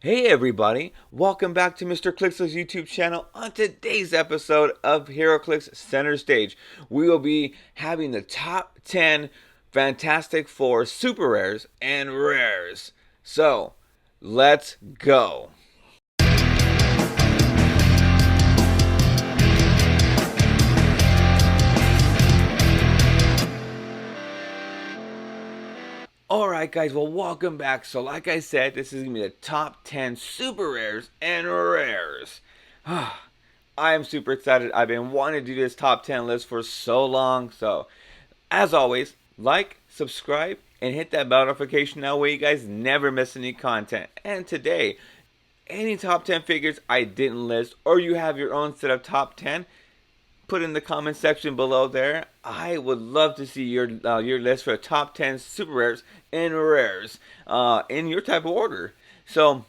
Hey everybody, welcome back to mrclixso's YouTube channel. On today's episode of Heroclix Center Stage, we will be having the top 10 Fantastic Four super rares and rares. So, let's go. Alright guys, well welcome back. So like I said, this is going to be the top 10 super rares and rares. I am super excited. I've been wanting to do this top 10 list for so long. So as always, like, subscribe, and hit that bell notification. That way you guys never miss any content. And today, any top 10 figures I didn't list, or you have your own set of top 10, put in the comment section below there. I would love to see your list for the top 10 super rares and rares in your type of order. So,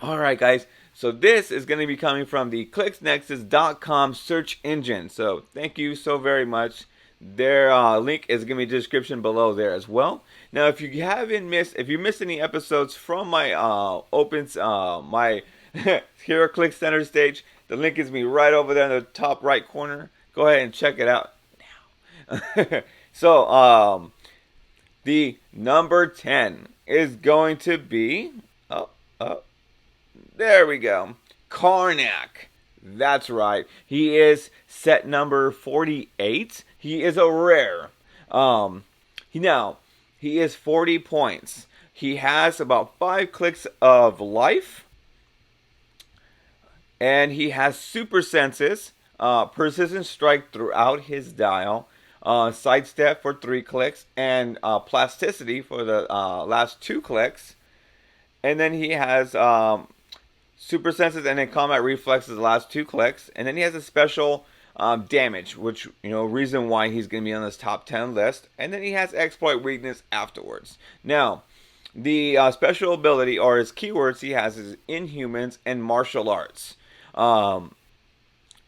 alright guys, so this is going to be coming from the ClixNexus.com search engine. So thank you so very much. Their link is going to be in the description below there as well. Now, if you missed any episodes from my my Heroclix Center Stage, the link is going to be right over there in the top right corner. Go ahead and check it out now. So, the number 10 is going to be there we go. Karnak. That's right. He is set number 48. He is a rare. He is 40 points. He has about 5 clicks of life. And he has super senses, persistent strike throughout his dial, sidestep for 3 clicks, and plasticity for the last 2 clicks. And then he has super senses and then combat reflexes the last 2 clicks. And then he has a special damage, which, reason why he's going to be on this top 10 list. And then he has exploit weakness afterwards. Now, the special ability or his keywords he has is Inhumans and Martial Arts. Now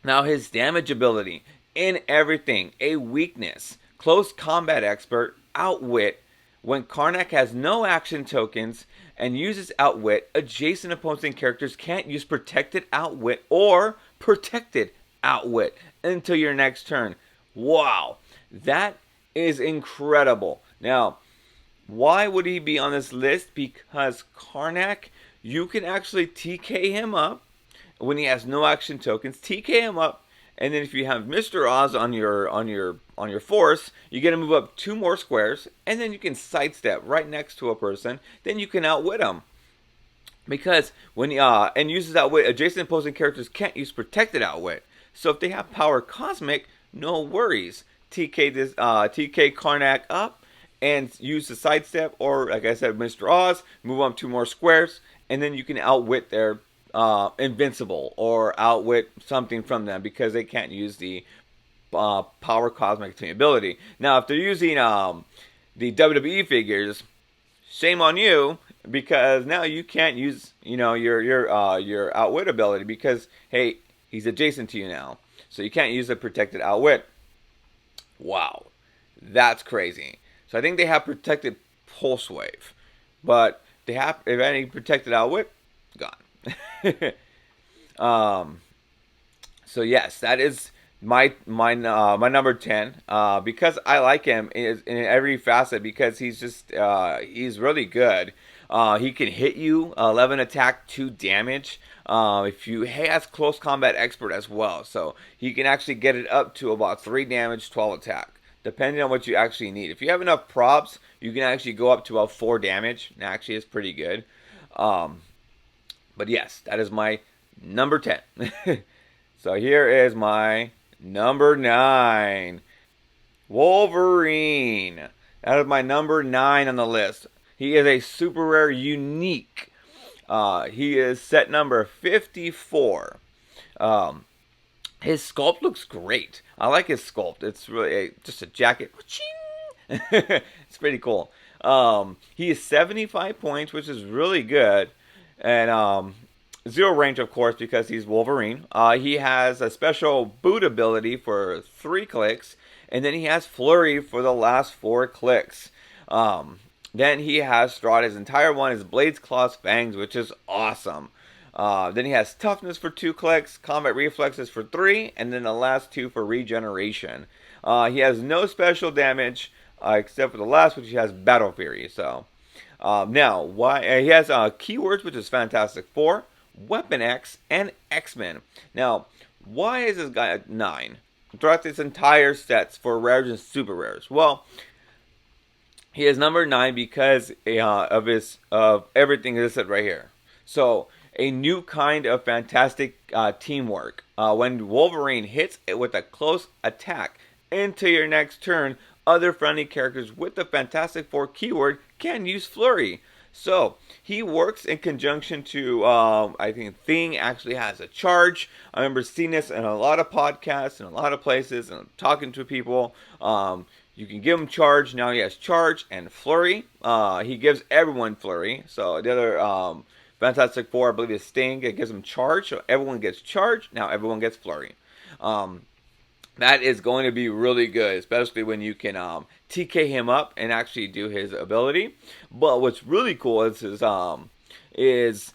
his damage ability, in everything, a weakness, close combat expert, outwit. When Karnak has no action tokens and uses outwit, adjacent opposing characters can't use protected outwit or protected outwit until your next turn. Wow, that is incredible. Now, why would he be on this list? Because Karnak, you can actually TK him up when he has no action tokens. TK him up, and then if you have Mr. Oz on your force, you get to move up 2 more squares, and then you can sidestep right next to a person. Then you can outwit him. Because when and uses outwit, adjacent opposing characters can't use protected outwit. So if they have power cosmic, no worries. TK Karnak up and use the sidestep, or like I said, Mr. Oz, move up 2 more squares, and then you can outwit their invincible or outwit something from them because they can't use the power cosmic team ability. Now, if they're using the WWE figures, shame on you, because now you can't use your outwit ability because hey, he's adjacent to you now, so you can't use the protected outwit. Wow, that's crazy. So I think they have protected pulse wave, but they have, if any, protected outwit, gone. So yes, that is my number 10. Because I like him in every facet because he's just he's really good. He can hit you 11 attack, 2 damage. If you he has close combat expert as well, so he can actually get it up to about 3 damage, 12 attack, depending on what you actually need. If you have enough props, you can actually go up to about 4 damage. And actually, it's pretty good. But yes, that is my number 10. So here is my number 9. Wolverine. That is my number 9 on the list. He is a super rare unique. He is set number 54. His sculpt looks great. I like his sculpt. It's really just a jacket. It's pretty cool. He is 75 points, which is really good. And 0 range, of course, because he's Wolverine. He has a special boot ability for 3 clicks, and then he has Flurry for the last 4 clicks. Then he has throughout his entire one his blades, claws, fangs, which is awesome. Then he has toughness for 2 clicks, combat reflexes for 3, and then the last 2 for regeneration. He has no special damage except for the last, which he has battle fury. So now, why he has keywords, which is Fantastic Four, Weapon X, and X-Men. Now, why is this guy at 9 throughout this entire sets for rares and super rares? Well, he is number 9 because of everything listed right here. So a new kind of fantastic teamwork. When Wolverine hits it with a close attack into your next turn, other friendly characters with the Fantastic Four keyword can use Flurry. So he works in conjunction to, I think Thing actually has a charge. I remember seeing this in a lot of podcasts and a lot of places and talking to people. You can give him charge. Now he has charge and flurry. He gives everyone flurry. So the other Fantastic Four, I believe, is Sting. It gives him charge. So everyone gets charge. Now everyone gets flurry. That is going to be really good, especially when you can TK him up and actually do his ability. But what's really cool is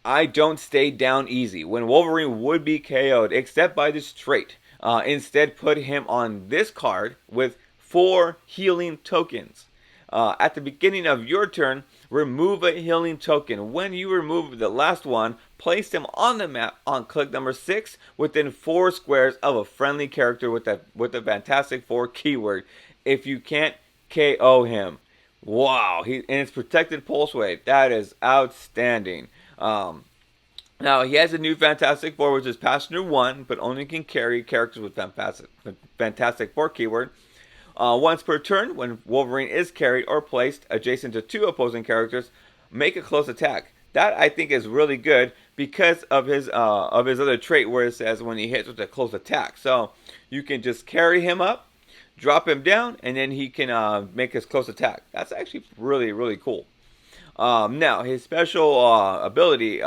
I don't stay down easy. When Wolverine would be KO'd, except by this trait, instead put him on this card with 4 healing tokens. At the beginning of your turn, remove a healing token. When you remove the last one, place them on the map on click number 6 within 4 squares of a friendly character with the Fantastic Four keyword. If you can't KO him, wow! And it's protected pulse wave. That is outstanding. Now he has a new Fantastic Four, which is Passenger 1, but only can carry characters with Fantastic Four keyword. Once per turn, when Wolverine is carried or placed adjacent to 2 opposing characters, make a close attack. That I think is really good because of his other trait where it says when he hits with a close attack. So you can just carry him up, drop him down, and then he can make his close attack. That's actually really, really cool. Now his special ability,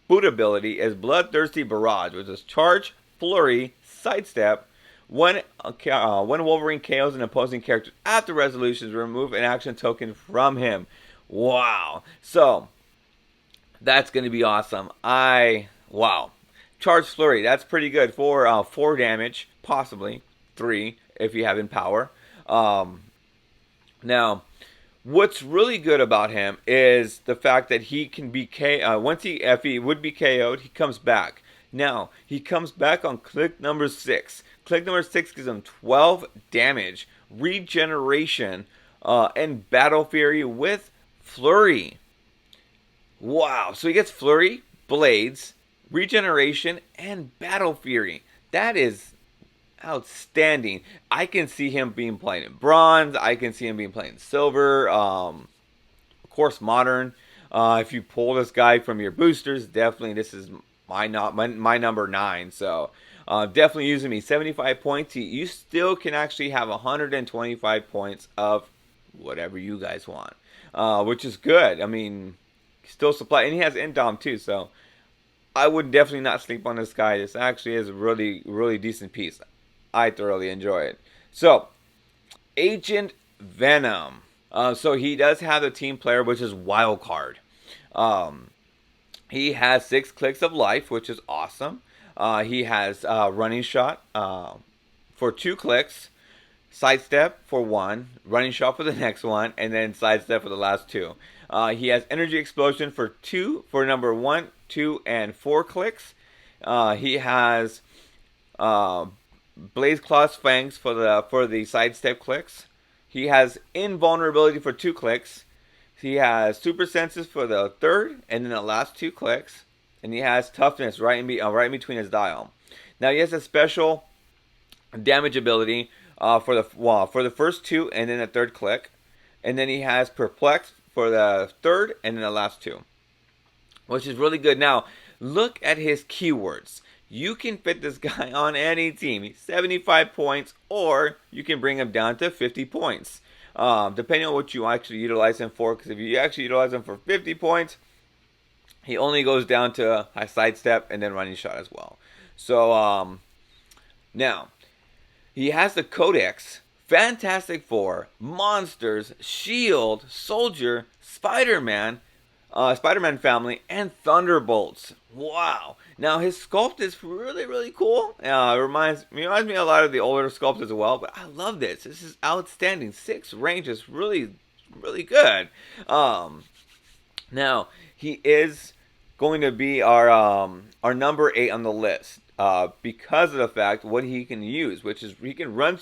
boot ability, is Bloodthirsty Barrage, which is charge, flurry, sidestep. When Wolverine KOs an opposing character after resolutions, remove an action token from him. Wow! So that's going to be awesome. Wow. Charge Flurry. That's pretty good for 4 damage, possibly 3 if you have Empower. Now, what's really good about him is the fact that he can be if he would be KO'd, he comes back. Now, he comes back on click number 6. Click number 6 gives him 12 damage, regeneration, and battle fury with flurry. Wow, so he gets flurry, blades, regeneration, and battle fury. That is outstanding. I can see him being played in bronze. I can see him being played in silver. Of course, modern. If you pull this guy from your boosters, definitely this is my number 9. So definitely using me 75 points. You still can actually have 125 points of whatever you guys want, which is good. I mean, still supply, and he has Indom too. So I would definitely not sleep on this guy. This actually is a really, really decent piece. I thoroughly enjoy it. So, Agent Venom. So he does have the team player, which is Wild Card. He has 6 clicks of life, which is awesome. He has running shot for 2 clicks, sidestep for 1, running shot for the next one, and then sidestep for the last 2. He has energy explosion for 2 for number 1, 2, and 4 clicks. He has Blaze Claw's Fangs for the sidestep clicks. He has invulnerability for 2 clicks. He has super senses for the 3rd and then the last 2 clicks, and he has toughness right in between his dial. Now he has a special damage ability for the first 2 and then the 3rd click, and then he has perplex for the 3rd and then the last 2, which is really good. Now look at his keywords. You can fit this guy on any team. He's 75 points, or you can bring him down to 50 points. Depending on what you actually utilize him for, because if you actually utilize him for 50 points, he only goes down to a sidestep and then running shot as well. So, now, he has the Codex Fantastic Four, Monsters, Shield, Soldier, Spider-Man, Spider-Man family, and Thunderbolts. Wow! Now his sculpt is really cool. Reminds me a lot of the older sculpts as well. But I love this. This is outstanding. 6 range is really good. Um, Now he is going to be our number 8 on the list. Because of the fact what he can use, which is he can run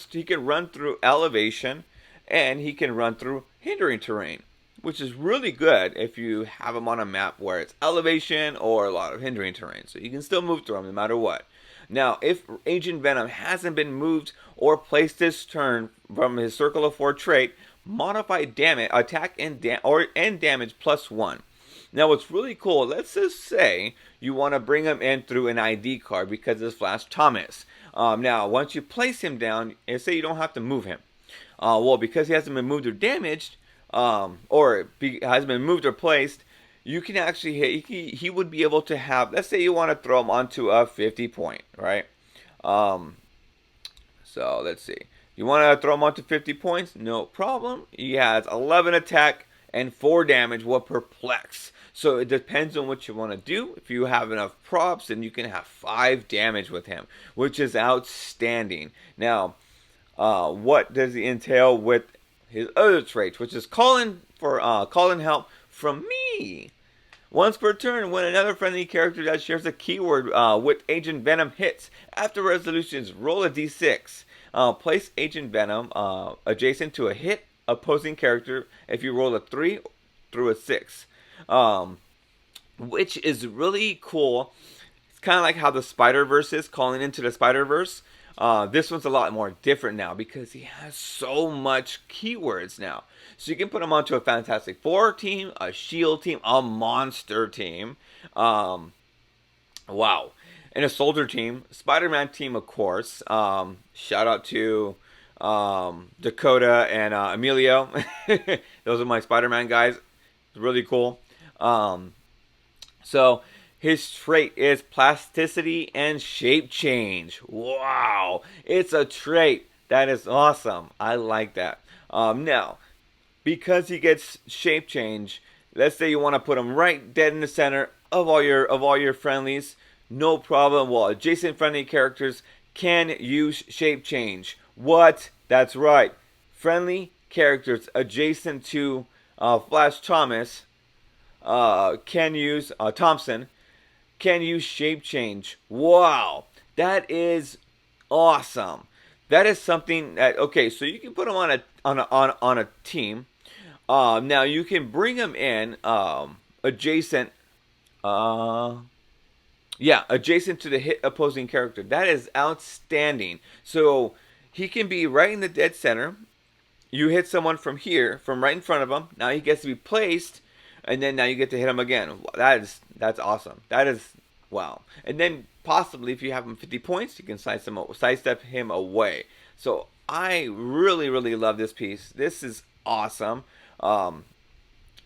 through elevation, and he can run through hindering terrain, which is really good if you have him on a map where it's elevation or a lot of hindering terrain. So you can still move through him no matter what. Now, if Agent Venom hasn't been moved or placed this turn from his Circle of 4 trait, modify damage, attack and damage +1. Now, what's really cool, let's just say you want to bring him in through an ID card because it's Flash Thomas. Now, once you place him down, and say you don't have to move him. Well, because he hasn't been moved or damaged, hasn't been moved or placed, you can actually hit. He would be able to have. Let's say you want to throw him onto a 50 point, right? So let's see. You want to throw him onto 50 points? No problem. He has 11 attack and 4 damage with Perplex. So it depends on what you want to do. If you have enough props, then you can have 5 damage with him, which is outstanding. Now, what does he entail with his other traits, which is calling help from me? Once per turn, when another friendly character that shares a keyword with Agent Venom hits, after resolutions, roll a d6. Place Agent Venom adjacent to a hit opposing character if you roll a 3 through a 6. Which is really cool. It's kind of like how the Spider-Verse is, calling into the Spider-Verse. This one's a lot more different now because he has so much keywords now. So you can put him onto a Fantastic Four team, a Shield team, a Monster team. Wow. And a Soldier team. Spider-Man team, of course. Shout out to Dakota and Emilio. Those are my Spider-Man guys. It's really cool. So his trait is plasticity and shape change. Wow. It's a trait. That is awesome. I like that. Now, because he gets shape change, let's say you want to put him right dead in the center of all your friendlies. No problem. Well, adjacent friendly characters can use shape change. What? That's right. Friendly characters adjacent to Flash Thomas Thompson can use shape change. Wow, that is awesome. That is something that so you can put him on a team. Now you can bring him in adjacent. Adjacent to the hit opposing character. That is outstanding. So he can be right in the dead center. You hit someone from here, from right in front of him. Now he gets to be placed, and then now you get to hit him again. That's awesome. That is wow. And then possibly if you have him 50 points, you can sidestep him away. So I really love this piece. This is awesome.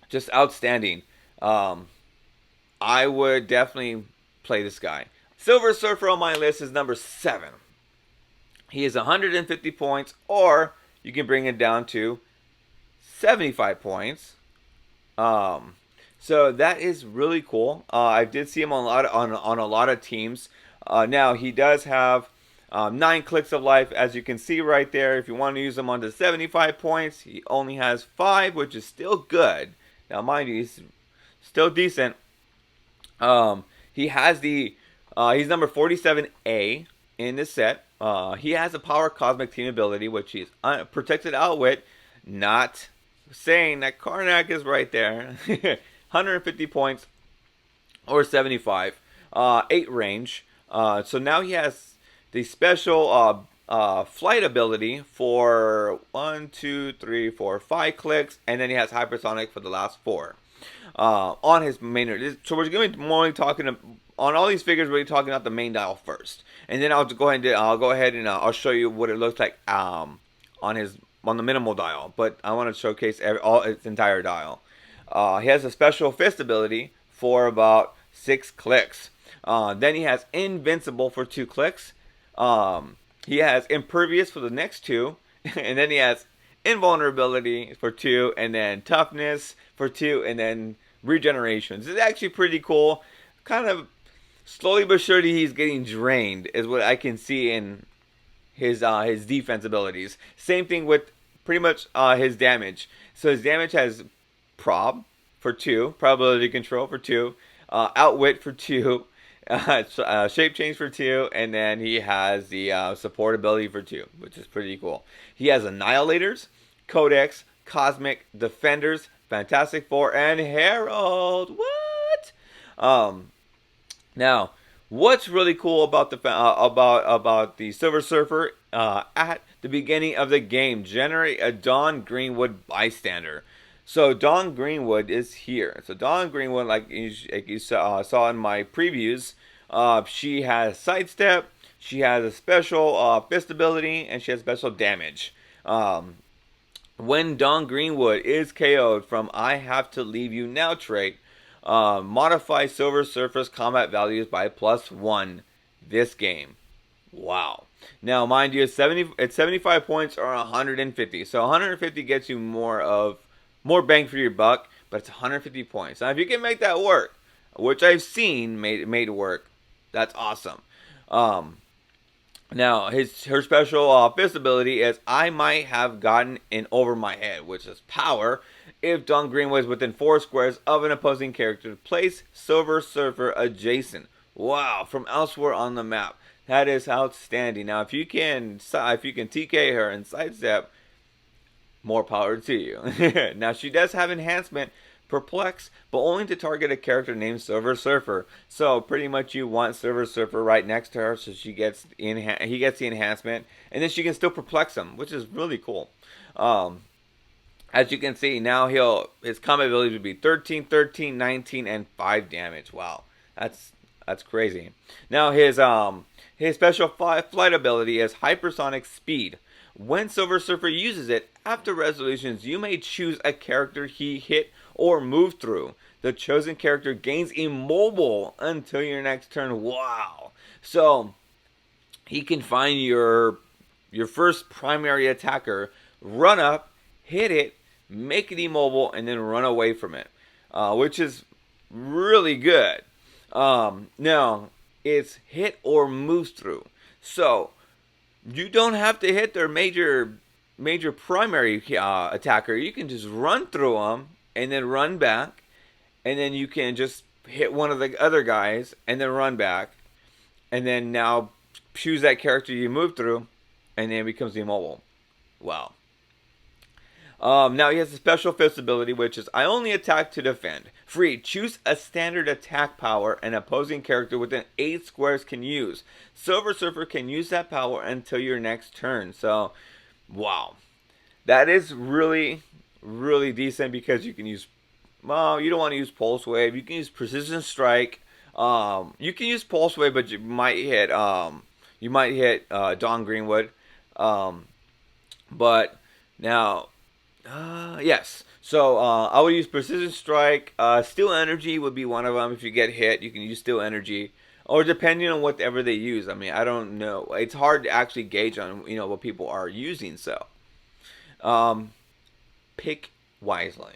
Just outstanding. I would definitely play this guy. Silver Surfer on my list is number 7. He is 150 points, or you can bring it down to 75 points. So that is really cool. I did see him on a lot of teams. Now he does have 9 clicks of life, as you can see right there. If you want to use him on to 75 points, he only has 5, which is still good. Now, mind you, he's still decent. He has he's number 47A in this set. He has a power cosmic team ability, which is protected outwit. Not saying that Karnak is right there. 150 points or 75. 8 range. So now he has the special flight ability for 1, 2, 3, 4, 5 clicks, and then he has hypersonic for the last 4. On his main. So we're going to be more talking on all these figures. We're talking about the main dial first, and then I'll go ahead and I'll show you what it looks like on the minimal dial. But I want to showcase its entire dial. He has a special fist ability for about 6 clicks. Then he has invincible for 2 clicks. He has impervious for the next 2, And then he has invulnerability for 2, and then toughness for 2, and then regeneration. This is actually pretty cool. Kind of slowly but surely he's getting drained, is what I can see in his defense abilities. Same thing with pretty much his damage. So his damage has prob for 2, probability control for 2, outwit for 2, shape change for 2, and then he has the support ability for 2, which is pretty cool. He has Annihilators, Codex, Cosmic, Defenders, Fantastic Four, and Herald. What? Now, what's really cool about the Silver Surfer? At the beginning of the game, generate a Dawn Greenwood bystander. So Dawn Greenwood is here. So Dawn Greenwood, like you saw in my previews, she has sidestep, she has a special fist ability, and she has special damage. When Dawn Greenwood is KO'd from I Have to Leave You Now trait, modify Silver Surfer's combat values by +1 this game. Wow. Now, mind you, it's 75 points or 150. So 150 gets you more bang for your buck, but it's 150 points. Now, if you can make that work, which I've seen made work, that's awesome. Now, her special fist ability is I might have gotten in over my head, which is power. If Dawn Greenwood is within 4 squares of an opposing character, place Silver Surfer adjacent. Wow, from elsewhere on the map. That is outstanding. Now, if you can TK her and sidestep, more power to you. Now, she does have enhancement, Perplex, but only to target a character named Silver Surfer. So pretty much you want Silver Surfer right next to her, so he gets the enhancement, and then she can still perplex him, which is really cool. As you can see, now his combat abilities would be 13, 13, 19, and 5 damage. Wow, that's crazy. Now his special flight ability is hypersonic speed. When Silver Surfer uses it, after resolutions, you may choose a character he hit or moved through. The chosen character gains immobile until your next turn. Wow. So he can find your first primary attacker, run up, hit it, make it immobile, and then run away from it, which is really good. Now, it's hit or moves through. So you don't have to hit their major primary attacker. You can just run through them and then run back, and then you can just hit one of the other guys and then run back, and then now choose that character you move through, and then it becomes immobile. Wow. Now he has a special fist ability, which is I only attack to defend. Free. Choose a standard attack power an opposing character within 8 squares can use. Silver Surfer can use that power until your next turn. So, wow. That is really, really decent because you can use, well, you don't want to use Pulse Wave. You can use Precision Strike. You can use Pulse Wave, but you might hit Dawn Greenwood. But now, yes. So I would use Precision Strike. Steel Energy would be one of them. If you get hit, you can use Steel Energy, or depending on whatever they use. I mean, I don't know. It's hard to actually gauge on what people are using. So, pick wisely.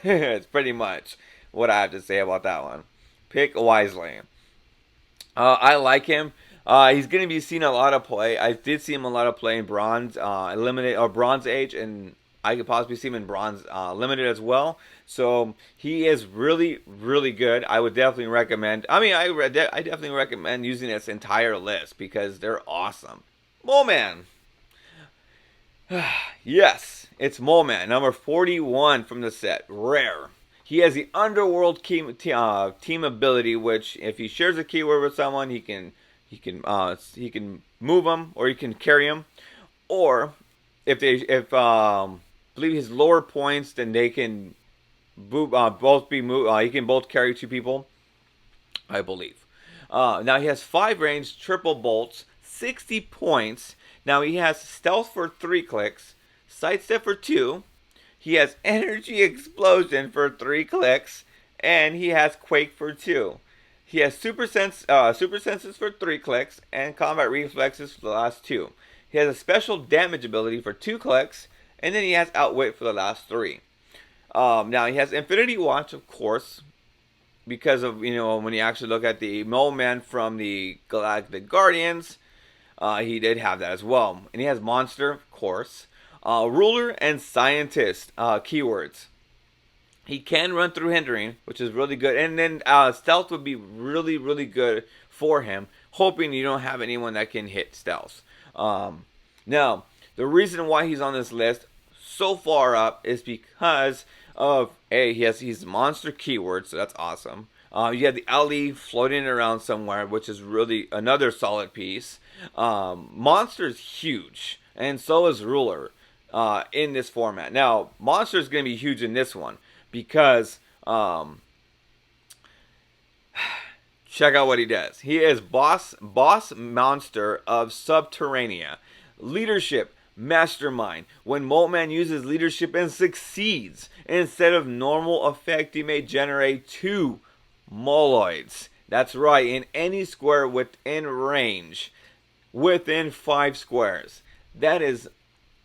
It's pretty much what I have to say about that one. Pick wisely. I like him. He's going to be seeing a lot of play. I did see him a lot of play in Bronze, Bronze Age, and I could possibly see him in Bronze Limited as well. So he is really, really good. I would definitely recommend. I mean, I definitely recommend using this entire list because they're awesome. Mole Man. Yes, it's Mole Man, number 41 from the set. Rare. He has the Underworld team ability, which if he shares a keyword with someone, he can move them, or he can carry them, or if believe his lower points, then they can both be moved. He can both carry 2 people, I believe. Now he has 5 range, triple bolts, 60 points. Now he has stealth for 3 clicks, sidestep for 2. He has energy explosion for 3 clicks, and he has quake for 2. He has super senses for 3 clicks, and combat reflexes for the last 2. He has a special damage ability for 2 clicks, and then he has Outwit for the last 3. Now he has Infinity Watch, of course, because of, when you actually look at the Mole Man from the Galactic Guardians, he did have that as well. And he has Monster, of course, Ruler, and Scientist keywords. He can run through Hindering, which is really good. And then Stealth would be really, really good for him, hoping you don't have anyone that can hit Stealth. Now, the reason why he's on this list so far up is because of, he's monster keyword, so that's awesome. You have the LE floating around somewhere, which is really another solid piece. Monster's huge, and so is Ruler in this format. Now, Monster is going to be huge in this one because check out what he does. He is boss monster of Subterranea. Leadership, mastermind. When Moltman uses leadership and succeeds, instead of normal effect, he may generate 2 moloids. That's right, in any square within range. Within 5 squares. That is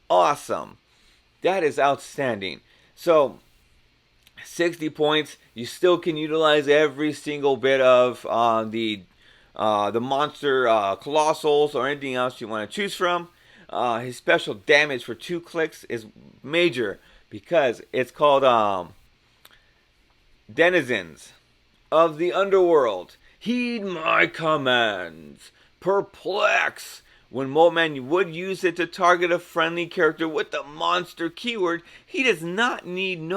awesome. That is outstanding. So, 60 points. You still can utilize every single bit of the monster colossals or anything else you want to choose from. His special damage for 2 clicks is major because it's called Denizens of the Underworld. Heed my commands. Perplex. When Moltman would use it to target a friendly character with the monster keyword, he does not need range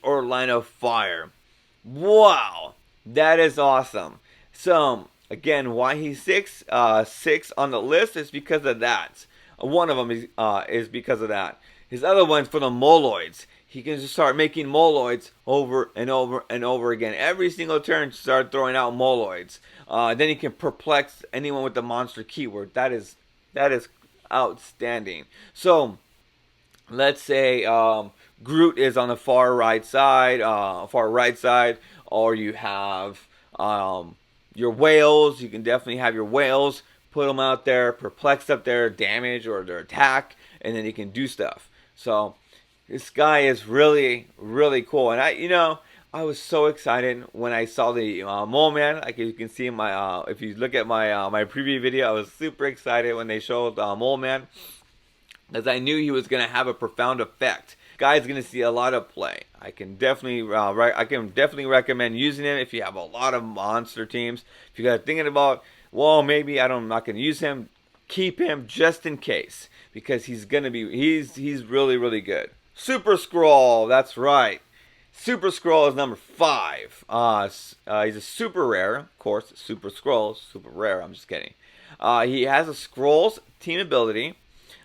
or line of fire. Wow, that is awesome. So again, why he's 6 on the list is because of that. One of them is because of that. His other one's for the moloids. He can just start making moloids over and over and over again. Every single turn, start throwing out moloids. Then he can perplex anyone with the monster keyword. That is outstanding. So let's say Groot is on the far right side, or you have your whales. You can definitely have your whales. Put them out there, perplex up their damage or their attack, and then he can do stuff. So this guy is really, really cool. And I was so excited when I saw the Mole Man. Like you can see in my, if you look at my my preview video, I was super excited when they showed Mole Man, because I knew he was going to have a profound effect. Guy's going to see a lot of play. I can definitely recommend using him if you have a lot of monster teams. If you guys are thinking about, well, maybe I'm not going to use him, keep him just in case, because he's really, really good. Super Scroll, that's right. Super Scroll is number 5. He's a super rare, of course. Super Scroll, super rare. I'm just kidding. He has a Scrolls team ability,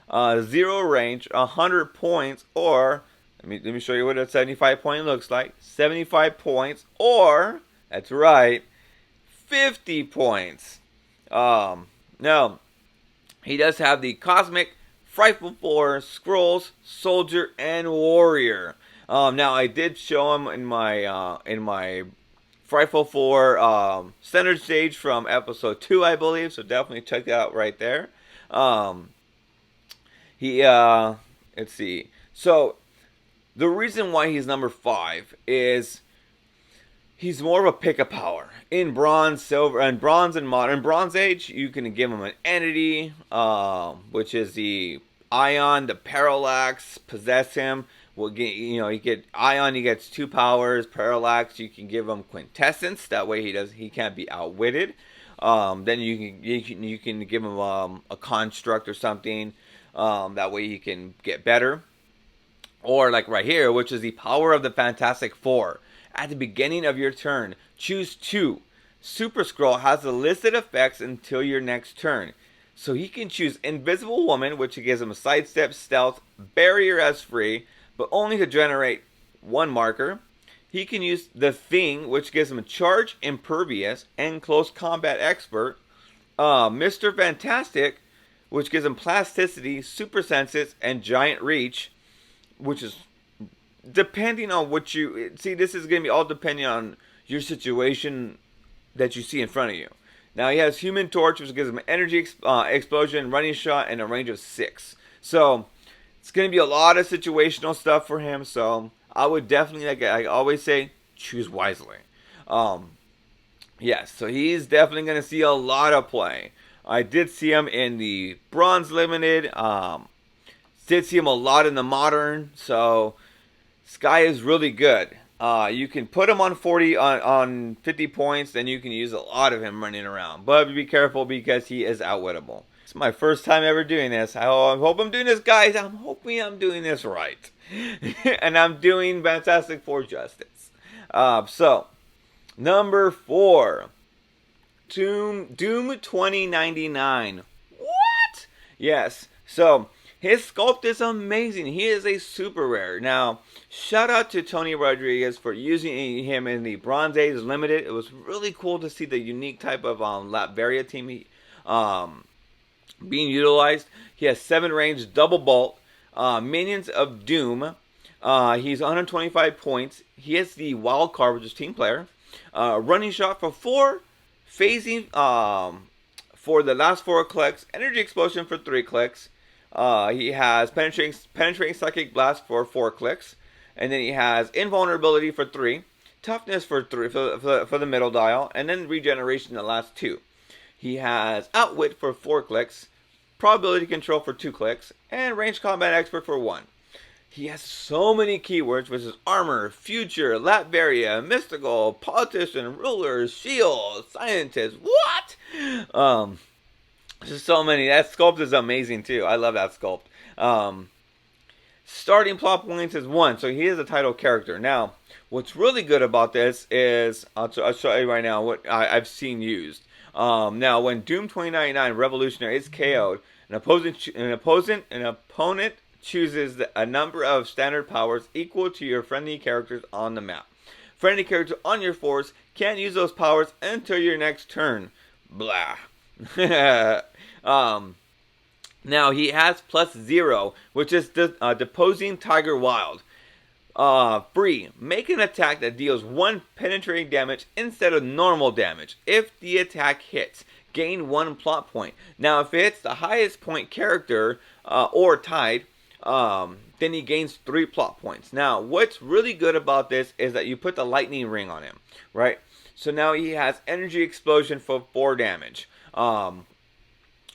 0 range, 100 points, or let me show you what a 75 point looks like. 75 points, or that's right, 50 points. Now he does have the Cosmic, Frightful 4, Scrolls, Soldier, and Warrior. Now I did show him in my Frightful 4 center stage from episode 2, I believe. So definitely check that out right there. Let's see. So the reason why he's number 5 is he's more of a pick of power. In Bronze, Silver, and Bronze and Modern Bronze Age, you can give him an entity, which is the Ion, the Parallax, possess him. You get Ion, he gets 2 powers. Parallax, you can give him Quintessence. That way he can't be outwitted. Then you can give him a construct or something. That way he can get better. Or like right here, which is the power of the Fantastic Four. At the beginning of your turn, choose 2. Super Scroll has the listed effects until your next turn. So he can choose Invisible Woman, which gives him a sidestep, stealth, barrier as free, but only to generate 1 marker. He can use The Thing, which gives him a charge, impervious, and close combat expert. Mr. Fantastic, which gives him plasticity, super senses, and giant reach, which is depending on what you see. This is going to be all depending on your situation that you see in front of you. Now he has Human Torch, which gives him energy explosion, running shot, and a range of 6. So it's going to be a lot of situational stuff for him. So I would definitely, like I always say, choose wisely. Yes, so he's definitely going to see a lot of play. I did see him in the Bronze Limited. Did see him a lot in the Modern. So this guy is really good. You can put him on 50 points, then you can use a lot of him running around. But be careful because he is outwittable. It's my first time ever doing this. I hope I'm doing this, guys. I'm hoping I'm doing this right. And I'm doing Fantastic Four justice. So, number 4. Doom 2099. What? Yes. So, his sculpt is amazing. He is a super rare. Now, shout out to Tony Rodriguez for using him in the Bronze Age Limited. It was really cool to see the unique type of Latveria team being utilized. He has 7 range, double bolt, minions of Doom. He's 125 points. He has the wild card, which is team player. Running shot for 4. Phasing for the last 4 clicks. Energy explosion for 3 clicks. He has penetrating psychic blast for 4 clicks, and then he has invulnerability for 3, toughness for 3 for the middle dial, and then regeneration the last 2. He has outwit for 4 clicks, probability control for 2 clicks, and range combat expert for 1. He has so many keywords, which is armor, future, Latveria, mystical, politician, ruler, shield, scientist. What? Just so many. That sculpt is amazing too. I love that sculpt. Starting plot points is 1, so he is a title character. Now, what's really good about this is I'll show you right now what I've seen used. Now, when Doom 2099 Revolutionary is KO'd, an opponent chooses a number of standard powers equal to your friendly characters on the map. Friendly characters on your force can't use those powers until your next turn. Blah. Now he has +0, which is deposing Tiger Wild. Free. Make an attack that deals 1 penetrating damage instead of normal damage. If the attack hits, gain 1 plot point. Now if it hits the highest point character or tied, then he gains 3 plot points. Now, what's really good about this is that you put the lightning ring on him, right? So now he has energy explosion for 4 damage.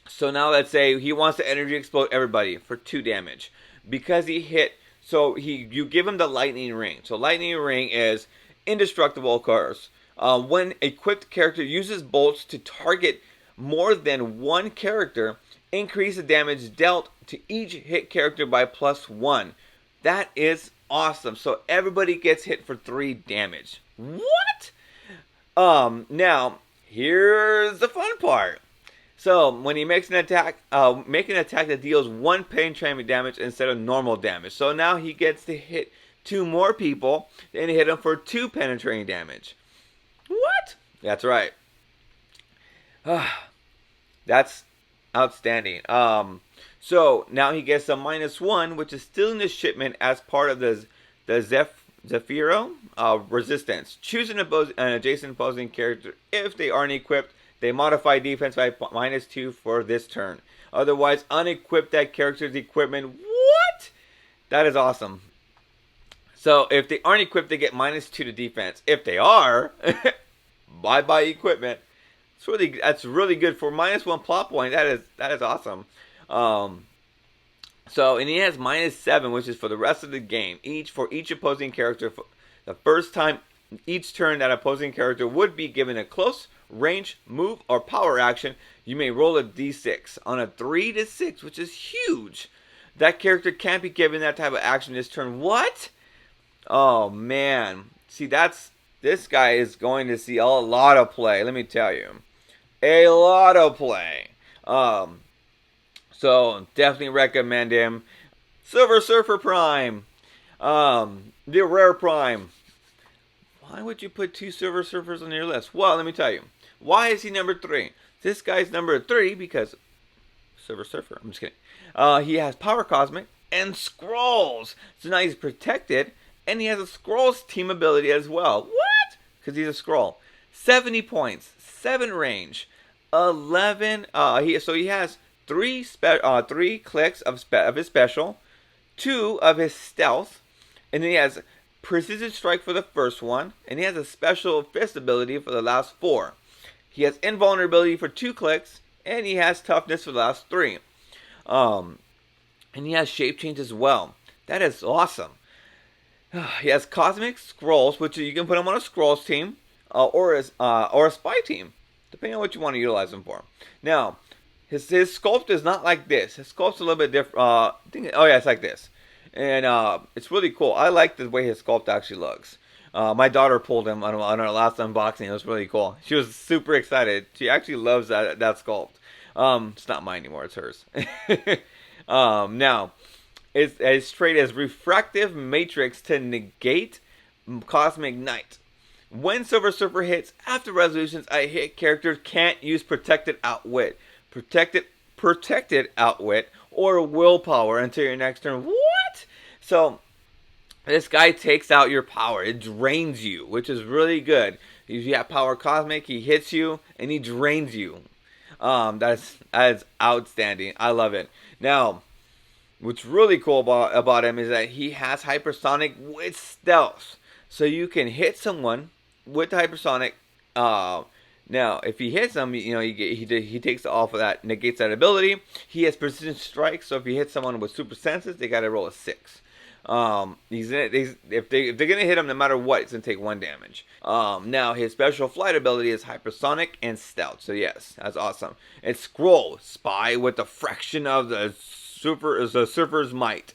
So now let's say he wants to energy explode everybody for 2 damage. Because he hit, so you give him the lightning ring. So lightning ring is indestructible, of course. When equipped character uses bolts to target more than 1 character, increase the damage dealt to each hit character by +1. That is awesome. So everybody gets hit for 3 damage. What? Now, here's the fun part. So, when he makes an attack, make an attack that deals 1 penetrating damage instead of normal damage. So now he gets to hit 2 more people and hit them for 2 penetrating damage. What? That's right. That's outstanding. So now he gets a -1, which is still in the shipment as part of the Zephyro resistance. Choose an adjacent opposing character if they aren't equipped. They modify defense by -2 for this turn. Otherwise, unequip that character's equipment. What? That is awesome. So if they aren't equipped, they get -2 to defense. If they are, bye equipment. That's really good for -1 plot point. That is awesome. So and he has -7, which is for the rest of the game. For each opposing character, for the first time each turn that opposing character would be given a close range, move, or power action, you may roll a d6. On a 3 to 6, which is huge, that character can't be given that type of action this turn. What? Oh man. See, this guy is going to see a lot of play, let me tell you. A lot of play. So definitely recommend him. Silver Surfer Prime. The Rare Prime. Why would you put 2 Silver Surfers on your list? Well, let me tell you. Why is he number 3? This guy's number 3 because Silver Surfer. I'm just kidding. He has Power Cosmic and Scrolls. So now he's protected, and he has a Scrolls team ability as well. What? Because he's a Scroll. 70 points, 7 range, 11. He has three clicks of his special, 2 of his stealth, and then he has precision strike for the first one, and he has a special fist ability for the last 4. He has invulnerability for 2 clicks, and he has toughness for the last 3. And he has shape change as well. That is awesome. He has cosmic scrolls, which you can put him on a scrolls team or a spy team, depending on what you want to utilize him for. Now, his sculpt is not like this. His sculpt's a little bit different. It's like this, and it's really cool. I like the way his sculpt actually looks. My daughter pulled him on our last unboxing. It was really cool. She was super excited. She actually loves that sculpt. It's not mine anymore. It's hers. Now, his trait is Refractive Matrix to negate Cosmic Knight. When Silver Surfer hits, after resolutions, a hit character can't use Protected Outwit, Protected Outwit, or Willpower until your next turn. What? So, this guy takes out your power. It drains you, which is really good. If you have Power Cosmic, he hits you, and he drains you. That is outstanding. I love it. Now, what's really cool about him is that he has hypersonic with stealth. So you can hit someone with hypersonic. Now, if he hits them, he takes off of that, negates that ability. He has precision strike. So if he hits someone with super senses, they got to roll a 6. If they're gonna hit him, no matter what, it's gonna take 1 damage. Now his special flight ability is hypersonic and stealth. So yes, that's awesome. It's scroll, spy with a fraction of the surfer's might.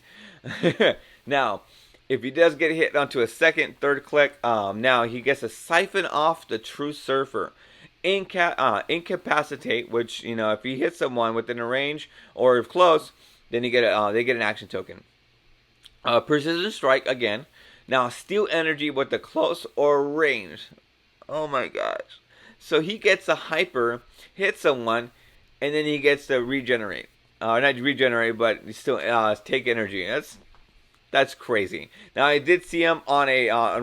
Now, if he does get hit onto a second, third click, now he gets to siphon off the true surfer. Incapacitate, which if he hits someone within a range or if close, then they get an action token. Precision strike again. Now steal energy with the close or range. Oh my gosh! So he gets a hyper, hit someone, and then he gets to regenerate. Not regenerate, but still take energy. That's crazy. Now I did see him on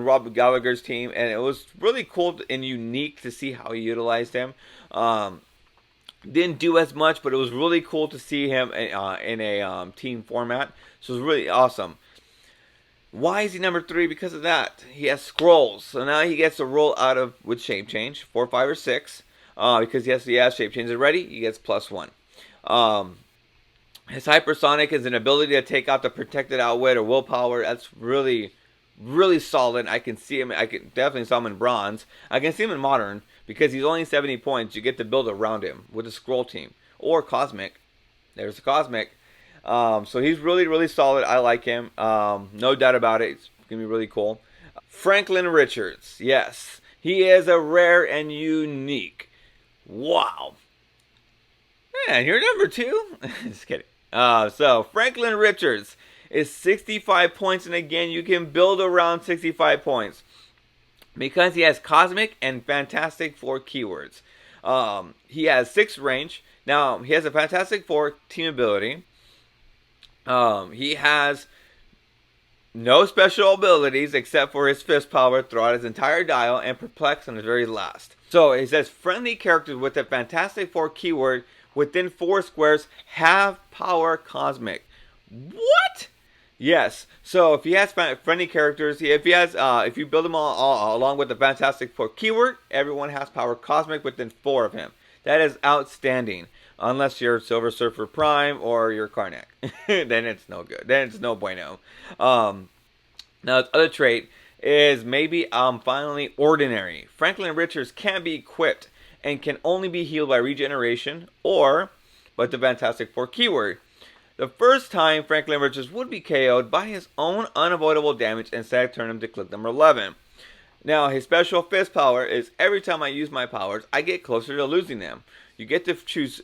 Rob Gallagher's team, and it was really cool and unique to see how he utilized him. Didn't do as much, but it was really cool to see him in a team format. So it was really awesome. Why is he number 3? Because of that. He has scrolls. So now he gets to roll out of with shape change, 4, 5, or 6. Because he has shape change already, he gets +1. His hypersonic is an ability to take out the protected outwit or willpower. That's really, really solid. I can see him. I can definitely saw him in bronze. I can see him in modern because he's only 70 points. You get to build around him with a scroll team or cosmic. There's the cosmic. So he's really, really solid. I like him. No doubt about it. It's going to be really cool. Franklin Richards. Yes. He is a rare and unique. Wow. Man, you're number 2? Just kidding. So Franklin Richards is 65 points. And again, you can build around 65 points. Because he has Cosmic and Fantastic Four keywords. He has 6 range. Now, he has a Fantastic Four team ability. He has no special abilities except for his fist power throughout his entire dial and perplex on his very last. So it says friendly characters with the Fantastic Four keyword within 4 squares have power cosmic. What? Yes. So if he has friendly characters, if you build them all along with the Fantastic Four keyword, everyone has power cosmic within 4 of him. That is outstanding. Unless you're Silver Surfer Prime or you're Karnak. Then it's no good. Then it's no bueno. Now, his other trait is maybe finally ordinary. Franklin Richards can be equipped and can only be healed by regeneration or but the Fantastic Four keyword. The first time Franklin Richards would be KO'd by his own unavoidable damage instead of turn him to click number 11. Now, his special fist power is every time I use my powers, I get closer to losing them. You get to choose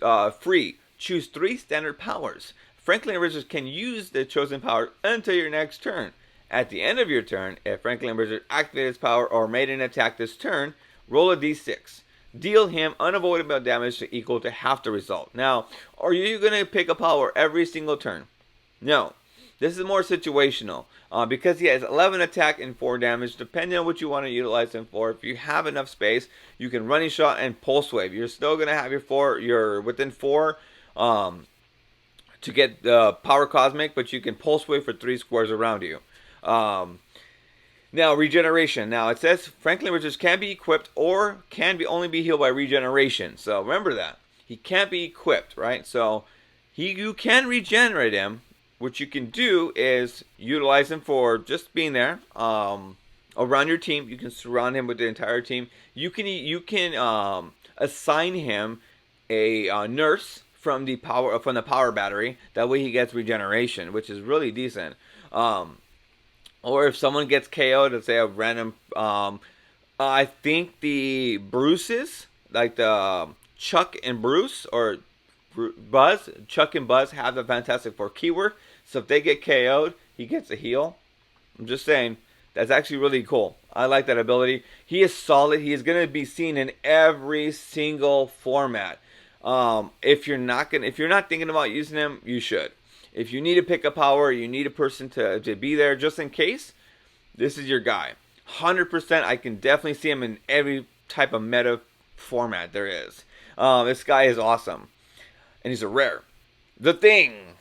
Choose 3 standard powers. Franklin Richards can use the chosen power until your next turn. At the end of your turn, if Franklin Richards activated his power or made an attack this turn, roll a d6. Deal him unavoidable damage to equal to half the result. Now, are you going to pick a power every single turn? No. This is more situational because he has 11 attack and 4 damage, depending on what you want to utilize him for. If you have enough space, you can running shot and pulse wave. You're still gonna have your within 4 to get the power cosmic, but you can pulse wave for 3 squares around you. Now, regeneration. Now, it says Franklin Richards can be equipped or can only be healed by regeneration. So, remember that. He can't be equipped, right? So, you can regenerate him. What you can do is utilize him for just being there around your team. You can surround him with the entire team. You can assign him a nurse from the power battery. That way he gets regeneration, which is really decent. Or if someone gets KO'd, let's say a random, I think the Bruces, like the Chuck and Bruce, or Buzz, Chuck and Buzz have the Fantastic Four keyword. So if they get KO'd, he gets a heal. I'm just saying, that's actually really cool. I like that ability. He is solid. He is going to be seen in every single format. If you're not thinking about using him, you should. If you need to pick a power, you need a person to be there just in case, this is your guy. 100%, I can definitely see him in every type of meta format there is. This guy is awesome. And he's a rare. The Thing.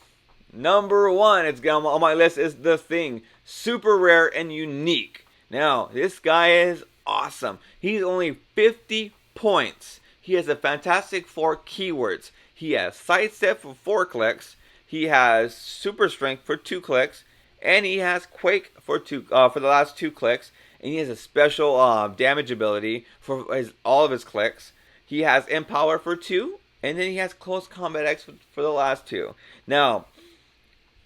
Number 1 it's on my list is The Thing. Super rare and unique. Now, this guy is awesome. He's only 50 points. He has a Fantastic Four keywords. He has Sidestep for 4 clicks. He has Super Strength for 2 clicks, and he has Quake for the last 2 clicks, and he has a special damage ability for all of his clicks. He has Empower for 2, and then he has Close Combat X for the last 2. Now,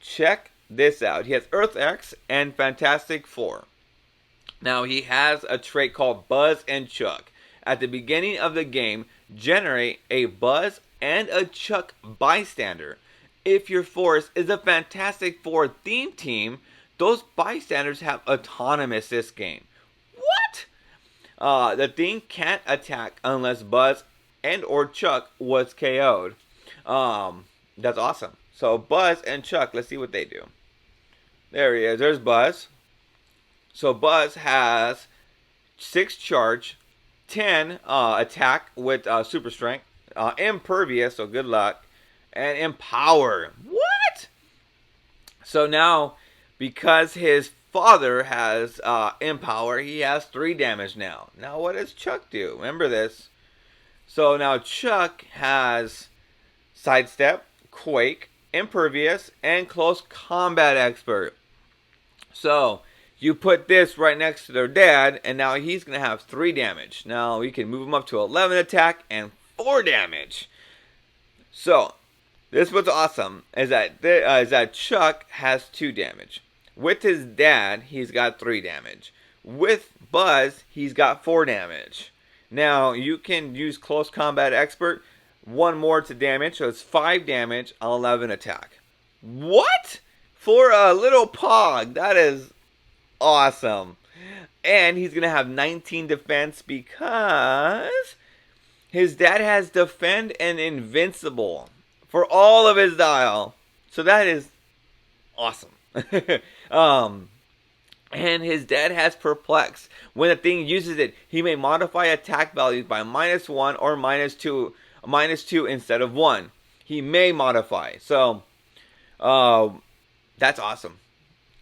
check this out. He has Earth X and Fantastic Four. Now, he has a trait called Buzz and Chuck. At the beginning of the game, generate a Buzz and a Chuck bystander. If your force is a Fantastic Four theme team, those bystanders have autonomous this game. What? The Thing can't attack unless Buzz and or Chuck was KO'd. That's awesome. So Buzz and Chuck, let's see what they do. There he is. There's Buzz. So Buzz has 6 charge, 10 attack with super strength, impervious, so good luck, and empower. What? So now, because his father has empower, he has 3 damage now. Now what does Chuck do? Remember this. So now Chuck has sidestep, quake, impervious, and close combat expert. So you put this right next to their dad, and now he's going to have 3 damage. Now we can move him up to 11 attack and 4 damage. So this what's awesome is that Chuck has 2 damage. With his dad, he's got 3 damage. With Buzz, he's got 4 damage. Now you can use close combat expert, 1 more to damage, so it's 5 damage on 11 attack. What? For a little pog, that is awesome. And he's going to have 19 defense because his dad has defend and invincible for all of his dial. So that is awesome. And his dad has perplex. When the Thing uses it, he may modify attack values by -1 or -2 instead of 1. He may modify. So that's awesome.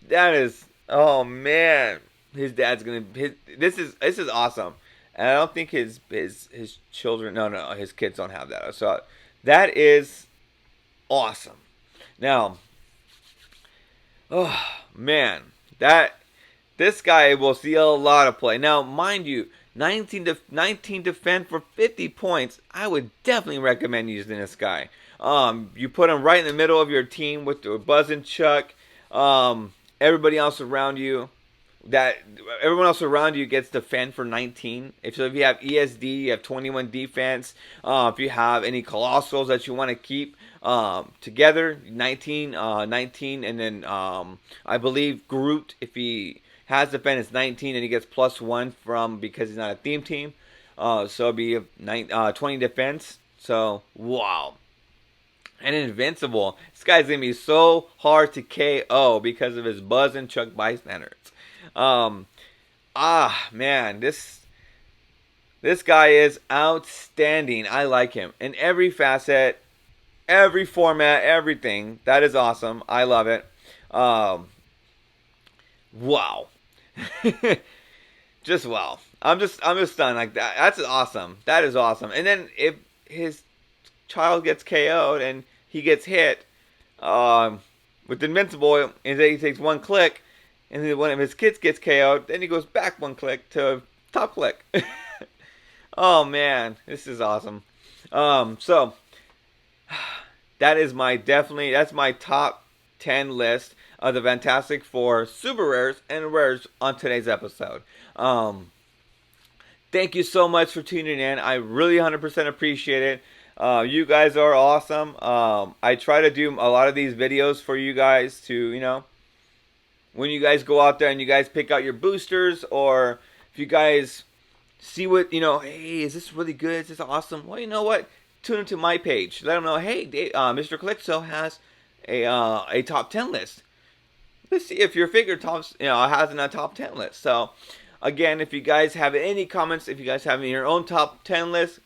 That is, oh man, his dad's gonna. This is awesome. And I don't think his children. No, his kids don't have that. So that is awesome. Now, oh man, this guy will see a lot of play. Now, mind you, 19 defend for 50 points. I would definitely recommend using this guy. You put him right in the middle of your team with the Buzz and Chuck. Everybody else around you, everyone else around you gets defend for 19. If you have ESD, you have 21 defense. If you have any colossals that you want to keep together, 19, and then I believe Groot, if he has defense, it's 19, and he gets +1 because he's not a theme team. So it'll be 20 defense. So wow. and invincible. This guy's gonna be so hard to KO because of his buzz and Chuck bystanders. Um, man, this guy is outstanding. I like him in every facet, every format, everything. That is awesome. I love it. Wow. Just wow. I'm just stunned like that. That's awesome. That is awesome. And then if his child gets KO'd and he gets hit, um, with Invincible, and then he takes one click, and then one of his kids gets KO'd, then he goes back one click to top click. Oh man, this is awesome. So that is that's my top 10 list of the Fantastic Four super rares and rares on today's episode. Um, Thank you so much for tuning in. I really 100% appreciate it. You guys are awesome. I try to do a lot of these videos for you guys to, when you guys go out there and you guys pick out your boosters, or if you guys see what, hey, is this really good? Is this awesome? Well, you know what? Tune into my page. Let them know, hey, Mr. ClixSo has a top 10 list. Let's see if your figure has in a top 10 list. So, again, if you guys have any comments, if you guys have your own top 10 list,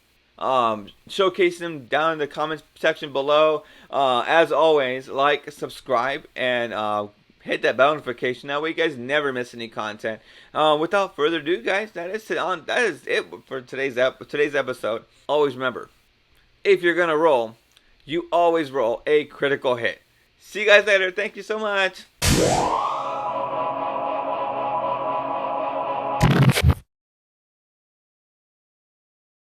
showcase them down in the comments section below. As always, like, subscribe, and hit that bell notification. That way you guys never miss any content. Without further ado, guys, that is it for today's episode. Always remember, if you're gonna roll, you always roll a critical hit. See you guys later. Thank you so much.